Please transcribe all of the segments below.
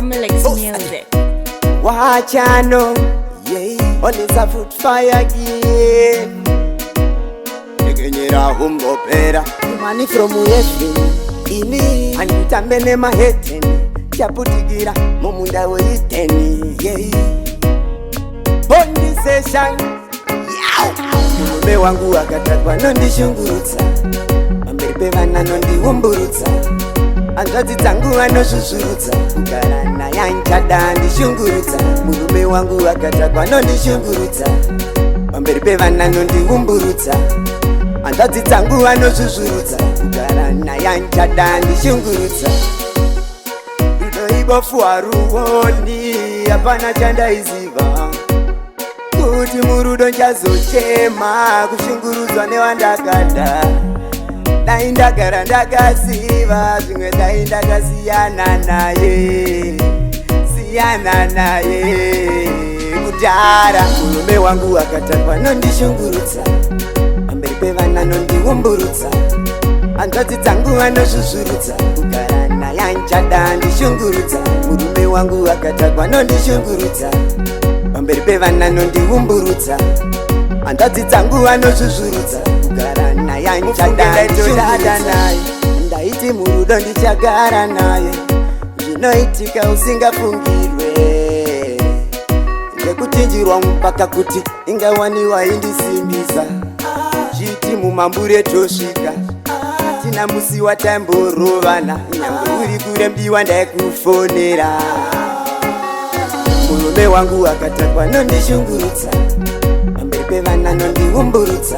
Hamlex Music. Wachano, yeah, all is a foot fire again. Negenyera humbo pera, money from Western. Ini, and you tambene maheteni, chaputigira, mumunda weiteni, yeah. On this session, mume wangu akatakwa nondishungurutsa, amberipe vana nondiumburutsa. Anzati dzangu anosusurutsa, kugara naye anchada ndishungurutsa. Murume wangu akatakwa nondishungurutsa, pamberi pevana nondiumburutsa. Anzati dzangu anosusurutsa, kugara naye anchada ndishungurutsa. Rudo ibofu haruoni, hapana chandaiziva, kuti murudo nchazochema kushungurudzwa newandakada. Dai ndagara ndakasiva, zvimwe dai ndakasiyana naye, siyana naye kudhara. Murume wangu akatakwa nondishungurutsa, pamberi pevana nondiumburutsa. Hanzvadzi dzangu anosusurutsa, kugara naye anchada ndishungurutsa. Murume wangu akatakwa nondishungurutsa, pamberi pevana nondiumburutsa. Hanzvadzi dzangu anosusurutsa, kugara naye anchada ndishungurutsa. Ndaiti murudo ndichagara naye, zvinoitika usingafungirwe, ndekutinjirwa mupaka kuti ingawaniwa indisimbisa. Chiti mumambure tosvika, tina musi watamborovana, nyangwe uri kure mdiwa ndaikufonera. Murume wangu akatakwa nondishungurutsa, pamberi pevana nondiumburutsa.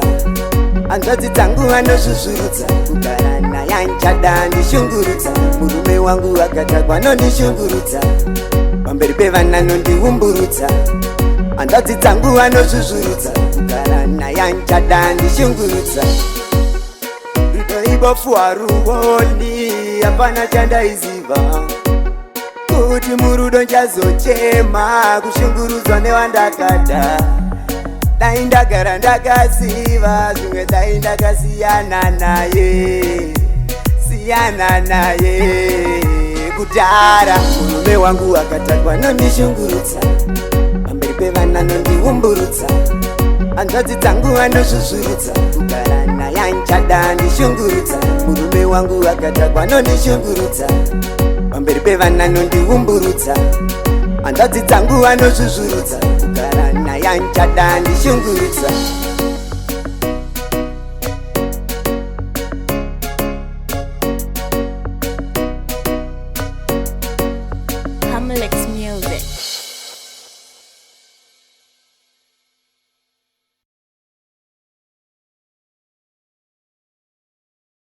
Hanzvadzi dzangu anosusurutsa, kugara naye anchada ndishungurutsa. Murume wangu akatakwa nondishungurutsa, pamberi pevana nondiumburutsa. Hanzvadzi dzangu anosusurutsa, kugara naye anchada ndishungurutsa. Rudo ibofu haruoni, hapana chandaiziva, kuti murudo nchazochema kushungurudzwa newandakada. Dai ndagara ndakasiva, zvimwe dai ndakasiyana naye, siyana naye kudhara. Murume wangu akatakwa nondishungurutsa, pamberi pevana nondiumburutsa. Hanzvadzi dzangu anosusurutsa, kugara naye anchada ndishungurutsa. Murume wangu akatakwa nondishungurutsa, pamberi pevana nondiumburutsa. Hanzvadzi dzangu anosusurutsa, kugara naye anchada ndishungurutsa. Hamlex Music.